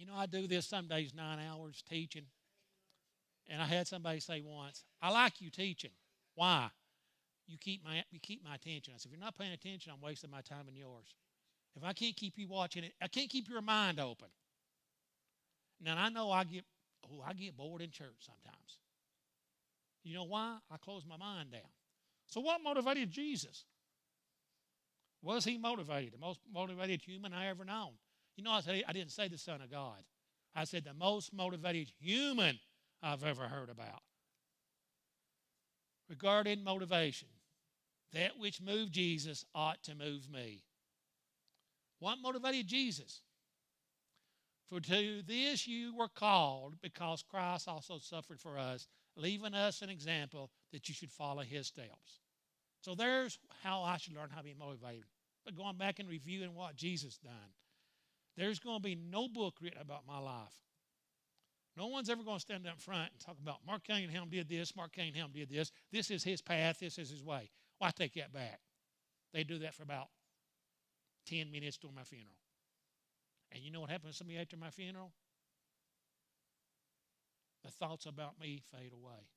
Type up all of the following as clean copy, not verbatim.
You know, I do this some days 9 hours teaching. And I had somebody say once, I like you teaching. Why? You keep my attention. I said, if you're not paying attention, I'm wasting my time and yours. If I can't keep you watching it, I can't keep your mind open. Now I know I get bored in church sometimes. You know why? I close my mind down. So what motivated Jesus? Was he motivated? The most motivated human I ever known. You know, I didn't say the Son of God. I said the most motivated human I've ever heard about. Regarding motivation, that which moved Jesus ought to move me. What motivated Jesus? For to this you were called, because Christ also suffered for us, leaving us an example that you should follow his steps. So there's how I should learn how to be motivated. But going back and reviewing what Jesus done, there's going to be no book written about my life. No one's ever going to stand up front and talk about Mark Cunningham did this, Mark Cunningham did this. This is his path, this is his way. Well, I take that back. They do that for about 10 minutes during my funeral. And you know what happens to me after my funeral? The thoughts about me fade away.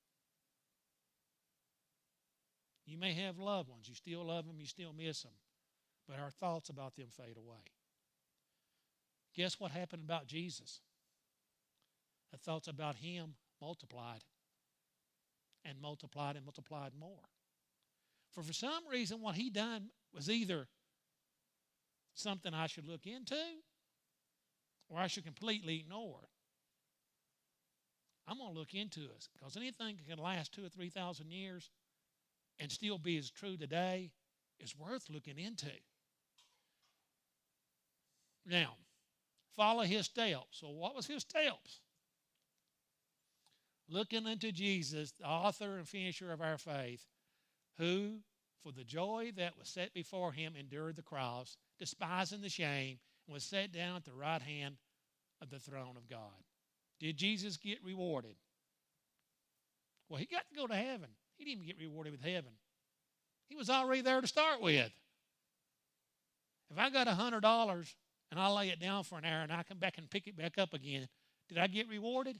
You may have loved ones. You still love them. You still miss them. But our thoughts about them fade away. Guess what happened about Jesus? The thoughts about him multiplied and multiplied and multiplied more. For some reason, what he done was either something I should look into or I should completely ignore. I'm going to look into it because anything that can last 2,000 or 3,000 years and still be as true today is worth looking into. Now, follow his steps. So what was his steps? Looking unto Jesus, the author and finisher of our faith, who, for the joy that was set before him, endured the cross, despising the shame, and was set down at the right hand of the throne of God. Did Jesus get rewarded? Well, he got to go to heaven. He didn't even get rewarded with heaven. He was already there to start with. If I got $100 and I lay it down for an hour and I come back and pick it back up again, did I get rewarded?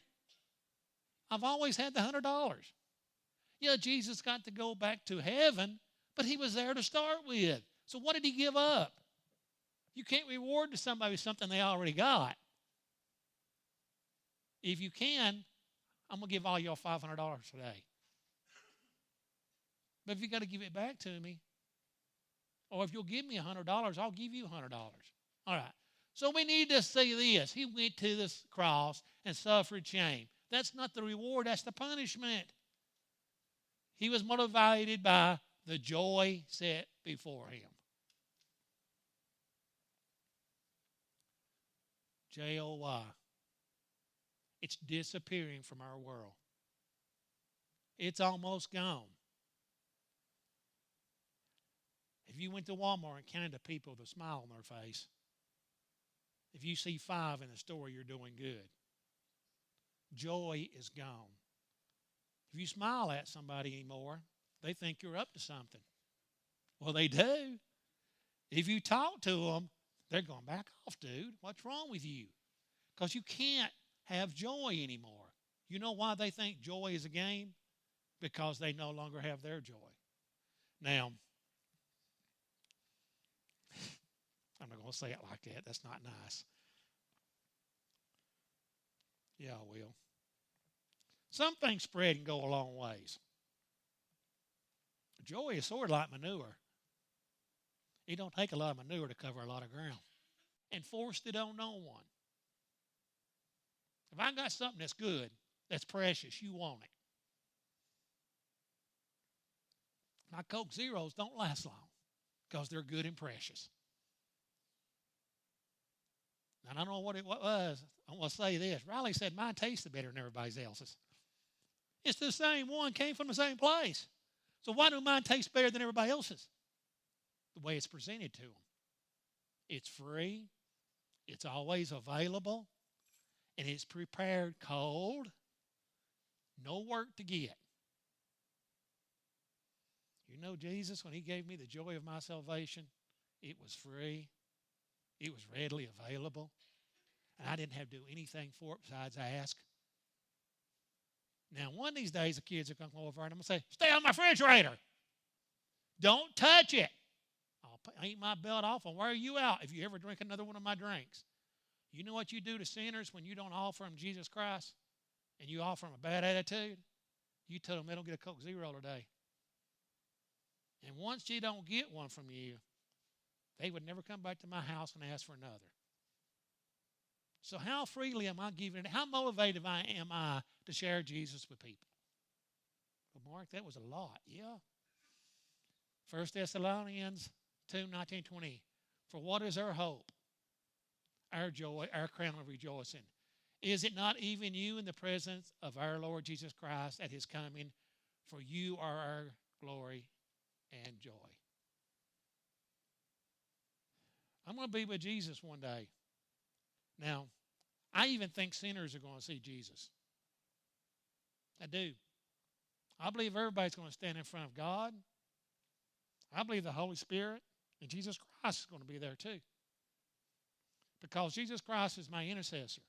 I've always had the $100. Yeah, Jesus got to go back to heaven, but he was there to start with. So what did he give up? You can't reward to somebody something they already got. If you can, I'm going to give all y'all $500 today. But if you got to give it back to me, or if you'll give me $100, I'll give you $100. All right. So we need to see this. He went to this cross and suffered shame. That's not the reward, that's the punishment. He was motivated by the joy set before him. Joy. It's disappearing from our world. It's almost gone. If you went to Walmart and counted the people with a smile on their face, if you see 5 in the store, you're doing good. Joy is gone. If you smile at somebody anymore, they think you're up to something. Well, they do. If you talk to them, they're going, back off, dude. What's wrong with you? Because you can't have joy anymore. You know why they think joy is a game? Because they no longer have their joy. Now, I'm not going to say it like that. That's not nice. Yeah, I will. Some things spread and go a long ways. Joy is sort of like manure. It don't take a lot of manure to cover a lot of ground. And forced it on no one. If I got something that's good, that's precious, you want it. My Coke Zeros don't last long because they're good and precious. And I don't know what it was. I'm going to say this. Riley said mine tasted better than everybody else's. It's the same one, came from the same place. So why do mine taste better than everybody else's? The way it's presented to them. It's free. It's always available. And it's prepared cold. No work to get. You know Jesus, when he gave me the joy of my salvation, it was free. It was readily available. And I didn't have to do anything for it besides ask. Now, one of these days, the kids are going to come over and I'm going to say, stay on my refrigerator. Don't touch it. I'll eat my belt off and wear you out if you ever drink another one of my drinks. You know what you do to sinners when you don't offer them Jesus Christ and you offer them a bad attitude? You tell them they don't get a Coke Zero today. And once you don't get one from you, they would never come back to my house and ask for another. So how freely am I giving it? How motivated am I to share Jesus with people? Well, Mark, that was a lot. Yeah. 1 Thessalonians 2:19-20. For what is our hope, our joy, our crown of rejoicing? Is it not even you in the presence of our Lord Jesus Christ at his coming? For you are our glory and joy. I'm going to be with Jesus one day. Now, I even think sinners are going to see Jesus. I do. I believe everybody's going to stand in front of God. I believe the Holy Spirit and Jesus Christ is going to be there too. Because Jesus Christ is my intercessor.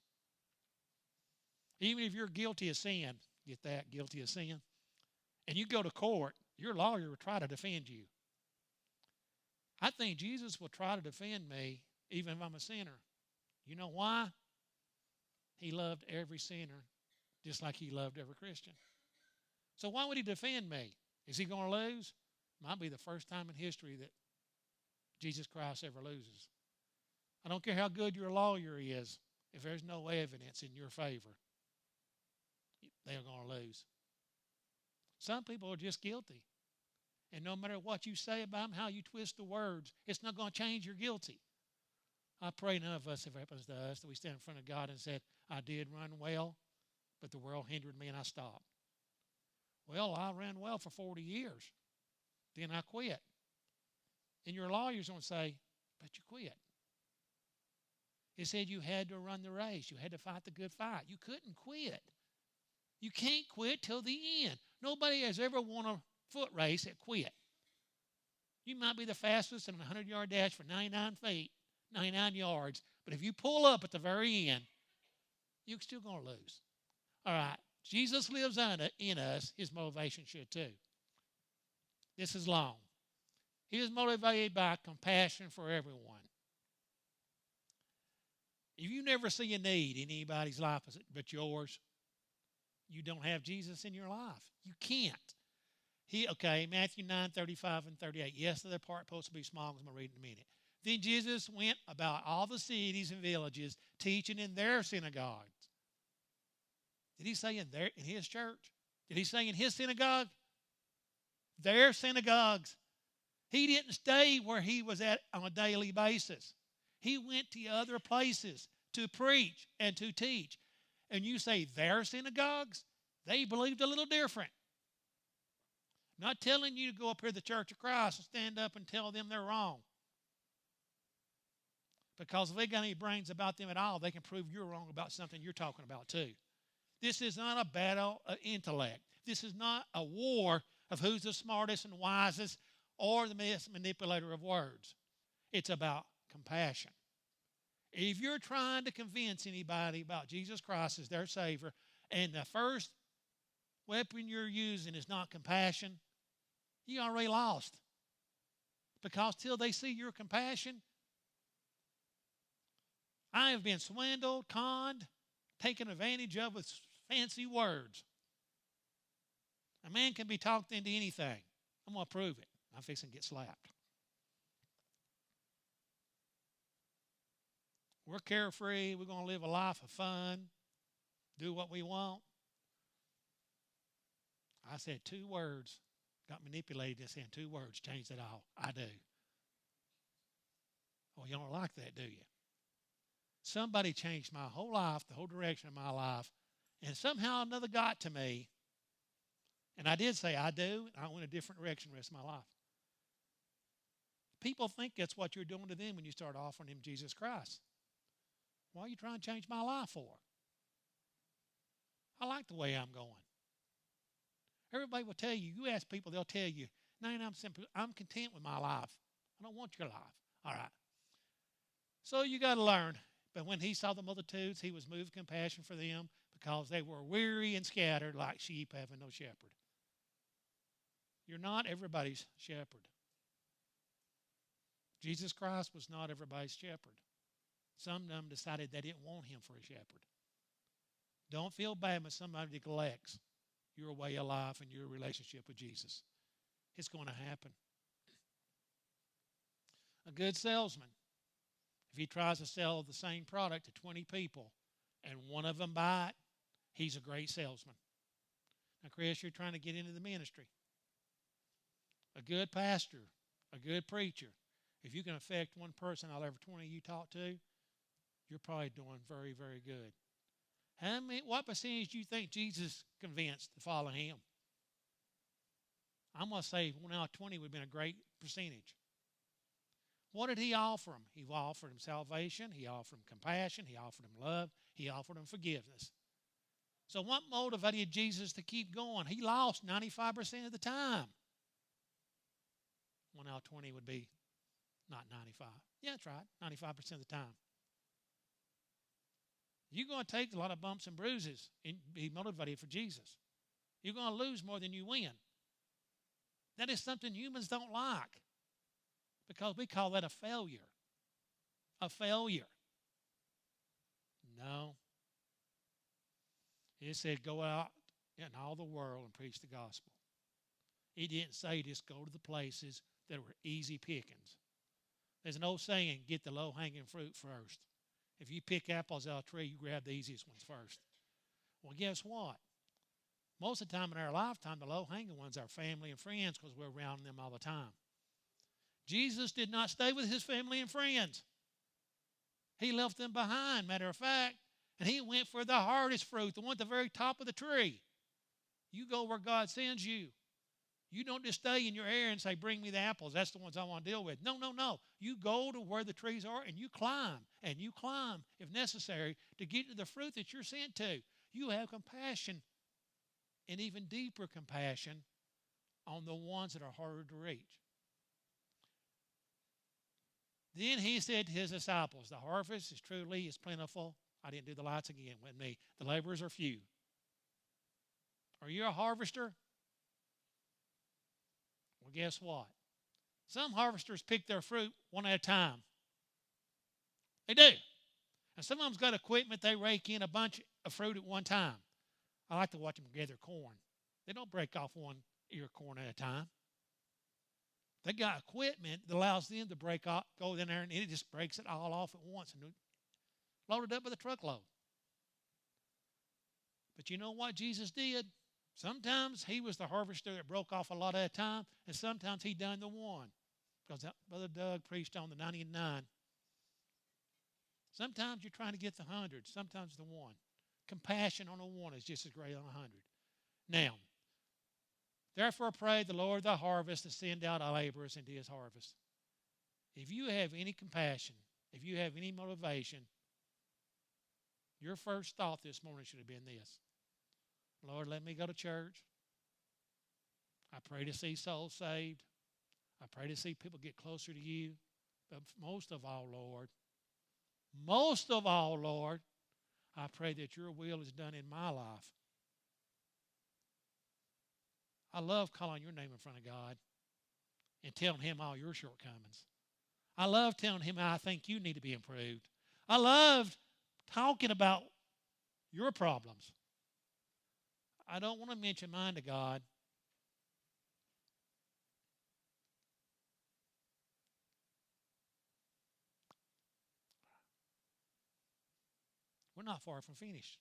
Even if you're guilty of sin, get that, guilty of sin, and you go to court, your lawyer will try to defend you. I think Jesus will try to defend me even if I'm a sinner. You know why? He loved every sinner just like he loved every Christian. So why would he defend me? Is he going to lose? Might be the first time in history that Jesus Christ ever loses. I don't care how good your lawyer is. If there's no evidence in your favor, they're going to lose. Some people are just guilty. And no matter what you say about them, how you twist the words, it's not going to change you're guilty. I pray none of us, if it happens to us, that we stand in front of God and said, I did run well, but the world hindered me and I stopped. Well, I ran well for 40 years. Then I quit. And your lawyer's going to say, but you quit. It said you had to run the race. You had to fight the good fight. You couldn't quit. You can't quit till the end. Nobody has ever won a foot race that quit. You might be the fastest in a 100-yard dash for 99 feet, 99 yards, but if you pull up at the very end, you're still going to lose. All right, Jesus lives in us. His motivation should too. This is long. He is motivated by compassion for everyone. If you never see a need in anybody's life but yours, you don't have Jesus in your life. You can't. Matthew 9:35-38. Yes, the part supposed to be small, because I'm going to read in a minute. Then Jesus went about all the cities and villages, teaching in their synagogues. Did he say in his church? Did he say in his synagogue? Their synagogues. He didn't stay where he was at on a daily basis. He went to other places to preach and to teach. And you say their synagogues? They believed a little different. Not telling you to go up here to the Church of Christ and stand up and tell them they're wrong. Because if they got any brains about them at all, they can prove you're wrong about something you're talking about too. This is not a battle of intellect. This is not a war of who's the smartest and wisest or the best manipulator of words. It's about compassion. If you're trying to convince anybody about Jesus Christ as their Savior, and the first weapon you're using is not compassion, you already lost. Because till they see your compassion, I have been swindled, conned, taken advantage of with fancy words. A man can be talked into anything. I'm going to prove it. I'm fixing to get slapped. We're carefree. We're going to live a life of fun, do what we want. I said 2 words, got manipulated into saying 2 words, changed it all. I do. Well, you don't like that, do you? Somebody changed my whole life, the whole direction of my life, and somehow another got to me. And I did say, I do, and I went a different direction the rest of my life. People think that's what you're doing to them when you start offering them Jesus Christ. Why are you trying to change my life for? I like the way I'm going. Everybody will tell you, you ask people, they'll tell you, 99% I'm content with my life. I don't want your life. All right. So you got to learn. But when he saw the multitudes, he was moved with compassion for them because they were weary and scattered like sheep having no shepherd. You're not everybody's shepherd. Jesus Christ was not everybody's shepherd. Some of them decided they didn't want him for a shepherd. Don't feel bad when somebody neglects your way of life and your relationship with Jesus. It's going to happen. A good salesman, if he tries to sell the same product to 20 people and one of them buy it, he's a great salesman. Now, Chris, you're trying to get into the ministry. A good pastor, a good preacher, if you can affect one person out of every 20 you talk to, you're probably doing very, very good. What percentage do you think Jesus convinced to follow him? I'm going to say 1 out of 20 would have been a great percentage. What did he offer him? He offered him salvation. He offered him compassion. He offered him love. He offered him forgiveness. So what motivated Jesus to keep going? He lost 95% of the time. 1 out of 20 would be not 95. Yeah, that's right, 95% of the time. You're going to take a lot of bumps and bruises and be motivated for Jesus. You're going to lose more than you win. That is something humans don't like because we call that a failure. A failure. No. It said go out in all the world and preach the gospel. It didn't say just go to the places that were easy pickings. There's an old saying, get the low-hanging fruit first. If you pick apples out of a tree, you grab the easiest ones first. Well, guess what? Most of the time in our lifetime, the low-hanging ones are family and friends because we're around them all the time. Jesus did not stay with his family and friends. He left them behind, matter of fact, and he went for the hardest fruit, the one at the very top of the tree. You go where God sends you. You don't just stay in your area and say, bring me the apples. That's the ones I want to deal with. No, no, no. You go to where the trees are and you climb if necessary to get to the fruit that you're sent to. You have compassion and even deeper compassion on the ones that are harder to reach. Then he said to his disciples, the harvest is plentiful. I didn't do the lights again with me. The laborers are few. Are you a harvester? Well, guess what? Some harvesters pick their fruit one at a time. They do. And some of them's got equipment. They rake in a bunch of fruit at one time. I like to watch them gather corn. They don't break off one ear of corn at a time. They got equipment that allows them to break off, go in there, and it just breaks it all off at once and load it up with a truckload. But you know what Jesus did? Sometimes he was the harvester that broke off a lot at a time, and sometimes he done the one. Because Brother Doug preached on the 99. Sometimes you're trying to get the 100, sometimes the one. Compassion on a one is just as great on 100. Now, therefore pray the Lord of the harvest to send out laborers into his harvest. If you have any compassion, if you have any motivation, your first thought this morning should have been this. Lord, let me go to church. I pray to see souls saved. I pray to see people get closer to you. But most of all, Lord, I pray that your will is done in my life. I love calling your name in front of God and telling him all your shortcomings. I love telling him how I think you need to be improved. I love talking about your problems. I don't want to mention mine to God. We're not far from finished.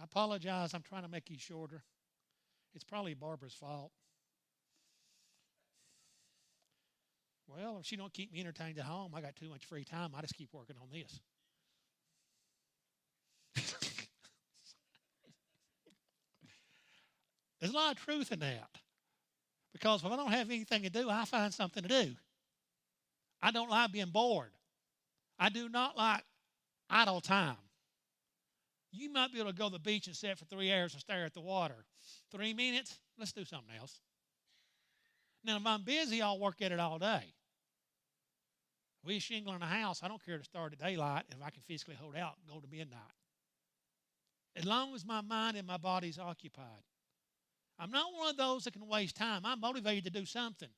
I apologize. I'm trying to make you shorter. It's probably Barbara's fault. Well, if she don't keep me entertained at home, I got too much free time. I just keep working on this. There's a lot of truth in that. Because if I don't have anything to do, I find something to do. I don't like being bored. I do not like idle time. You might be able to go to the beach and sit for 3 hours and stare at the water. 3 minutes, let's do something else. Now, if I'm busy, I'll work at it all day. If we shingling a house, I don't care to start at daylight if I can physically hold out and go to midnight. As long as my mind and my body's occupied. I'm not one of those that can waste time. I'm motivated to do something.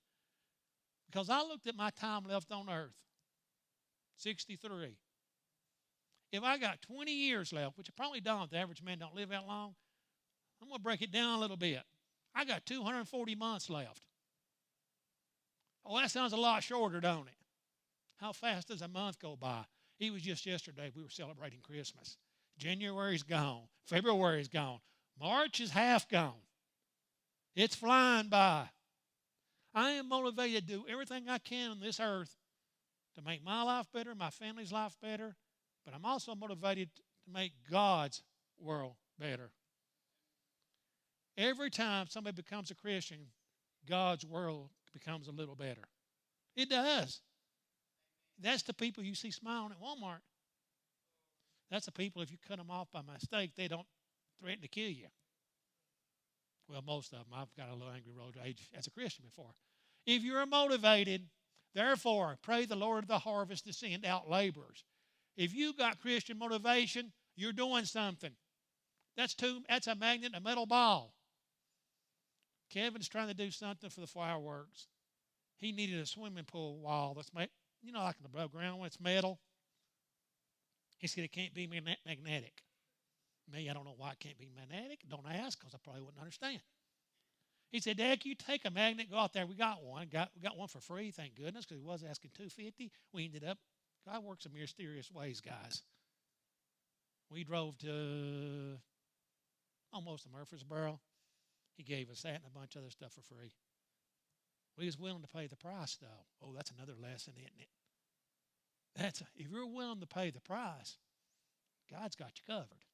Because I looked at my time left on earth, 63. If I got 20 years left, which I probably don't, the average man don't live that long, I'm going to break it down a little bit. I got 240 months left. Oh, that sounds a lot shorter, don't it? How fast does a month go by? It was just yesterday we were celebrating Christmas. January's gone. February's gone. March is half gone. It's flying by. I am motivated to do everything I can on this earth to make my life better, my family's life better, but I'm also motivated to make God's world better. Every time somebody becomes a Christian, God's world becomes a little better. It does. That's the people you see smiling at Walmart. That's the people, if you cut them off by mistake, they don't threaten to kill you. Well, most of them. I've got a little angry road age as a Christian before. If you're motivated, therefore, pray the Lord of the harvest to send out laborers. If you got Christian motivation, you're doing something. That's a magnet, a metal ball. Kevin's trying to do something for the fireworks. He needed a swimming pool wall that's made, like in the above ground when it's metal. He said it can't be magnetic. Me, I don't know why it can't be magnetic. Don't ask, because I probably wouldn't understand. He said, Dad, can you take a magnet, go out there? We got one. We got one for free, thank goodness, because he was asking $250. We ended up, God works in mysterious ways, guys. We drove to almost to Murfreesboro. He gave us that and a bunch of other stuff for free. We was willing to pay the price, though. Oh, that's another lesson, isn't it? If you're willing to pay the price, God's got you covered.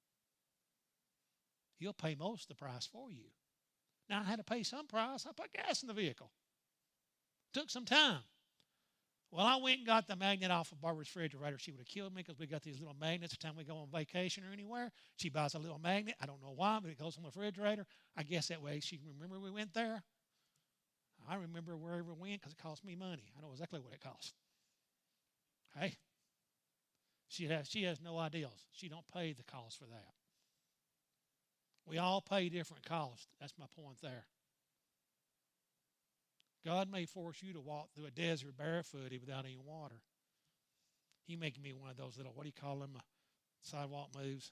He'll pay most of the price for you. Now, I had to pay some price. I put gas in the vehicle. Took some time. Well, I went and got the magnet off of Barbara's refrigerator. She would have killed me because we got these little magnets every time we go on vacation or anywhere. She buys a little magnet. I don't know why, but it goes on the refrigerator. I guess that way she remember we went there. I remember wherever we went because it cost me money. I know exactly what it cost. Hey, she has no ideals. She don't pay the cost for that. We all pay different costs. That's my point there. God may force you to walk through a desert barefooted without any water. He may give me one of those little, what do you call them, sidewalk moves?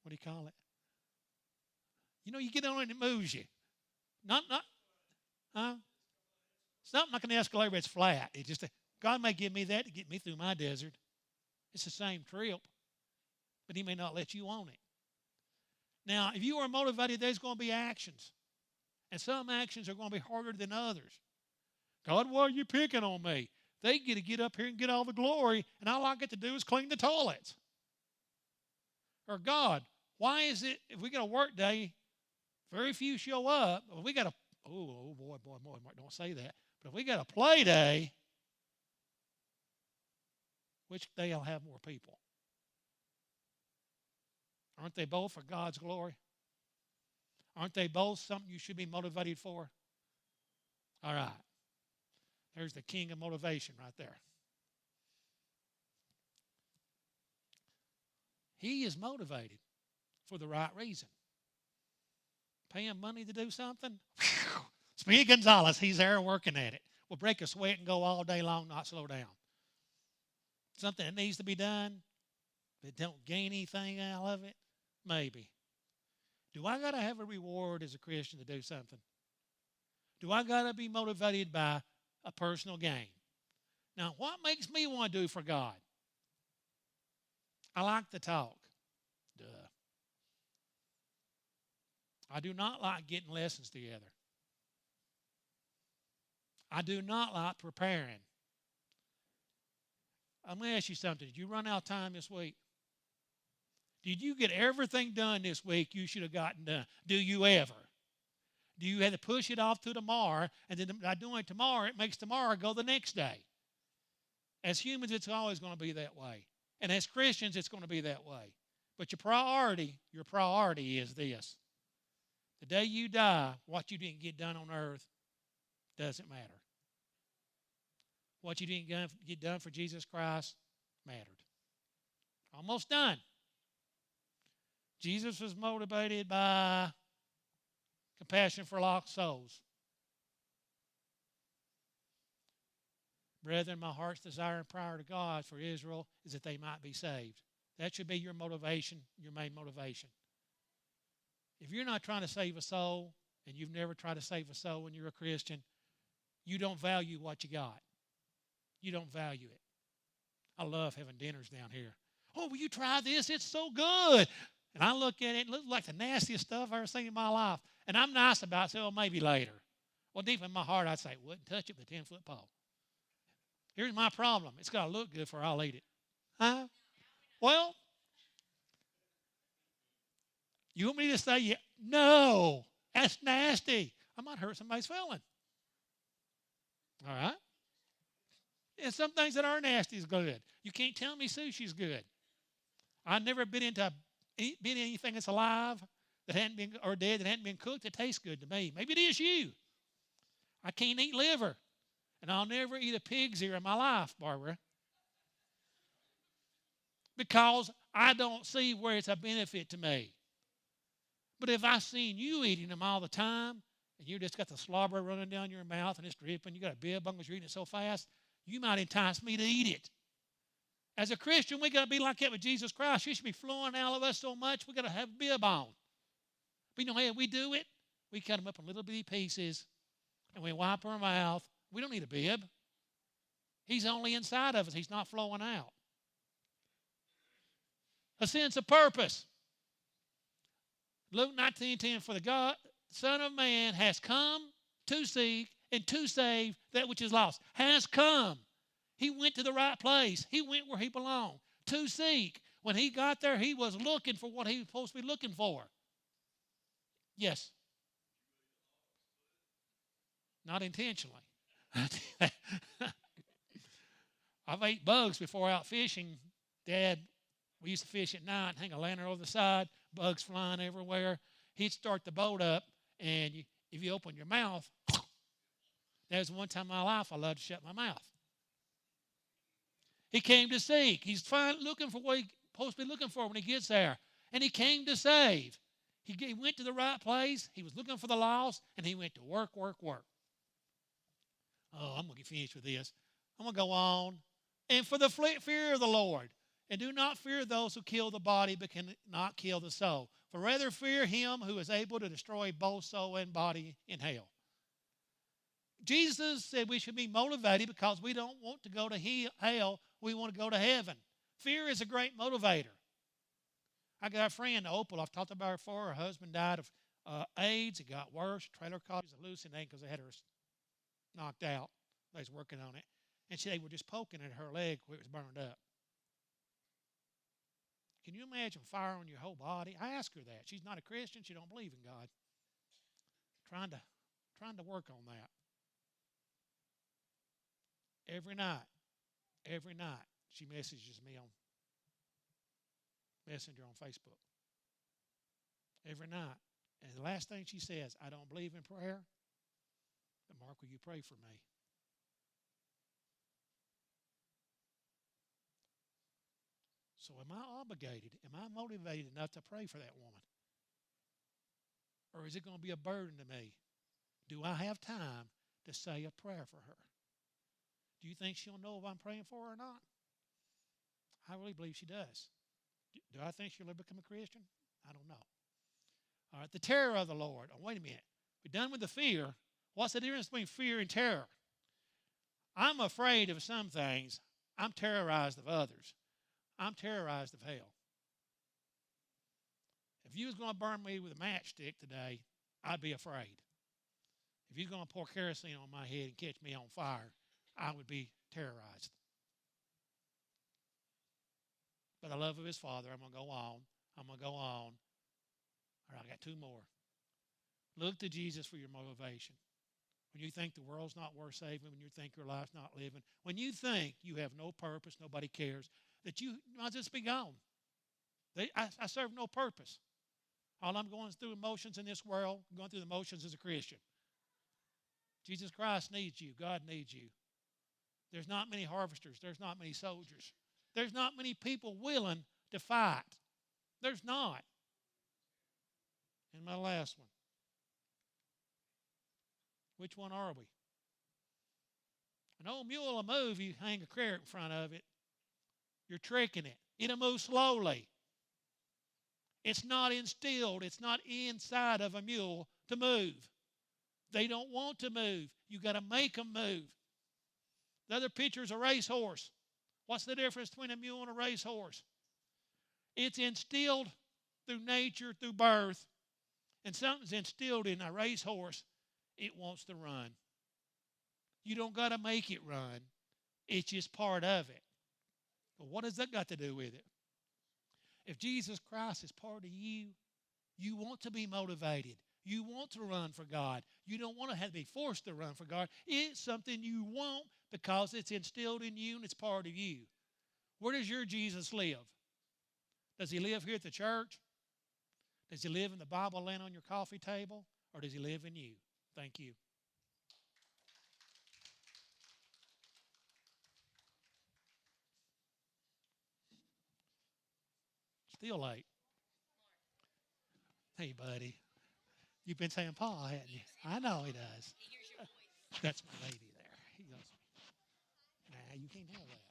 What do you call it? You get on it and it moves you. Something like an escalator, but it's flat. God may give me that to get me through my desert. It's the same trip, but He may not let you on it. Now, if you are motivated, there's going to be actions. And some actions are going to be harder than others. God, why are you picking on me? They get to get up here and get all the glory, and all I get to do is clean the toilets. Or God, why is it if we got a work day, very few show up? If we got boy, don't say that. But if we got a play day, which day will have more people? Aren't they both for God's glory? Aren't they both something you should be motivated for? All right. There's the king of motivation right there. He is motivated for the right reason. Paying money to do something? Speedy Gonzalez, he's there working at it. Will break a sweat and go all day long, not slow down. Something that needs to be done, but don't gain anything out of it? Maybe. Do I got to have a reward as a Christian to do something? Do I got to be motivated by a personal gain? Now, what makes me want to do for God? I like to talk. Duh. I do not like getting lessons together. I do not like preparing. I'm going to ask you something. Did you run out of time this week? Did you get everything done this week you should have gotten done? Do you ever? Do you have to push it off to tomorrow, and then by doing it tomorrow, it makes tomorrow go the next day? As humans, it's always going to be that way. And as Christians, it's going to be that way. But your priority is this. The day you die, what you didn't get done on earth doesn't matter. What you didn't get done for Jesus Christ mattered. Almost done. Jesus was motivated by compassion for lost souls. Brethren, my heart's desire and prayer to God for Israel is that they might be saved. That should be your motivation, your main motivation. If you're not trying to save a soul, and you've never tried to save a soul when you're a Christian, you don't value what you got. You don't value it. I love having dinners down here. Oh, will you try this? It's so good. And I look at it, it looks like the nastiest stuff I've ever seen in my life. And I'm nice about it, so maybe later. Well, deep in my heart, I'd say, wouldn't touch it with a 10-foot pole. Here's my problem. It's got to look good before I'll eat it. Huh? Well, you want me to say, yeah? No, that's nasty. I might hurt somebody's feeling. All right? And some things that are nasty is good. You can't tell me sushi's good. I've never been anything that's alive that hadn't been, or dead that hadn't been cooked that tastes good to me. Maybe it is you. I can't eat liver. And I'll never eat a pig's ear in my life, Barbara. Because I don't see where it's a benefit to me. But if I seen you eating them all the time, and you just got the slobber running down your mouth and it's dripping, you got a bib on because you're eating it so fast, you might entice me to eat it. As a Christian, we got to be like that with Jesus Christ. He should be flowing out of us so much, we got to have a bib on. But you know how we do it? We cut them up in little bitty pieces, and we wipe our mouth. We don't need a bib. He's only inside of us. He's not flowing out. A sense of purpose. Luke 19:10, for the God, Son of Man has come to seek and to save that which is lost. Has come. He went to the right place. He went where he belonged. To seek. When he got there, he was looking for what he was supposed to be looking for. Yes. Not intentionally. I've ate bugs before out fishing. Dad, we used to fish at night, hang a lantern over the side, bugs flying everywhere. He'd start the boat up, and if you open your mouth, that was one time in my life I loved to shut my mouth. He came to seek. He's looking for what he's supposed to be looking for when he gets there. And he came to save. He went to the right place. He was looking for the lost, and he went to work, work, work. Oh, I'm going to get finished with this. I'm going to go on. And for the fear of the Lord, and do not fear those who kill the body but cannot kill the soul. For rather fear him who is able to destroy both soul and body in hell. Jesus said we should be motivated because we don't want to go to hell. We want to go to heaven. Fear is a great motivator. I got a friend, Opal. I've talked about her before. Her husband died of AIDS. It got worse. Trailer caught his hallucinating because they had her knocked out. They was working on it. And they were just poking at her leg where it was burned up. Can you imagine fire on your whole body? I asked her that. She's not a Christian. She don't believe in God. Trying to work on that. Every night, she messages me on Messenger on Facebook. Every night. And the last thing she says, I don't believe in prayer, but Mark, will you pray for me? So am I obligated? Am I motivated enough to pray for that woman? Or is it going to be a burden to me? Do I have time to say a prayer for her? Do you think she'll know if I'm praying for her or not? I really believe she does. Do I think she'll ever become a Christian? I don't know. All right, the terror of the Lord. Oh, wait a minute. We're done with the fear. What's the difference between fear and terror? I'm afraid of some things. I'm terrorized of others. I'm terrorized of hell. If you was going to burn me with a matchstick today, I'd be afraid. If you're going to pour kerosene on my head and catch me on fire, I would be terrorized. But the love of his Father, I'm going to go on. All right, I got two more. Look to Jesus for your motivation. When you think the world's not worth saving, when you think your life's not living, when you think you have no purpose, nobody cares, that you might just be gone. I serve no purpose. All I'm going through emotions in this world, I'm going through the motions as a Christian. Jesus Christ needs you. God needs you. There's not many harvesters. There's not many soldiers. There's not many people willing to fight. There's not. And my last one. Which one are we? An old mule will move, you hang a carrot in front of it. You're tricking it. It'll move slowly. It's not instilled. It's not inside of a mule to move. They don't want to move. You got to make them move. The other picture is a racehorse. What's the difference between a mule and a racehorse? It's instilled through nature, through birth, and something's instilled in a racehorse. It wants to run. You don't got to make it run. It's just part of it. But what has that got to do with it? If Jesus Christ is part of you, you want to be motivated. You want to run for God. You don't want to have to be forced to run for God. It's something you want because it's instilled in you and it's part of you. Where does your Jesus live? Does he live here at the church? Does he live in the Bible laying on your coffee table? Or does he live in you? Thank you. Still late. Hey, buddy. You've been saying Paul, hadn't you? I know he does. That's my lady there. He goes, nah, you can't have that.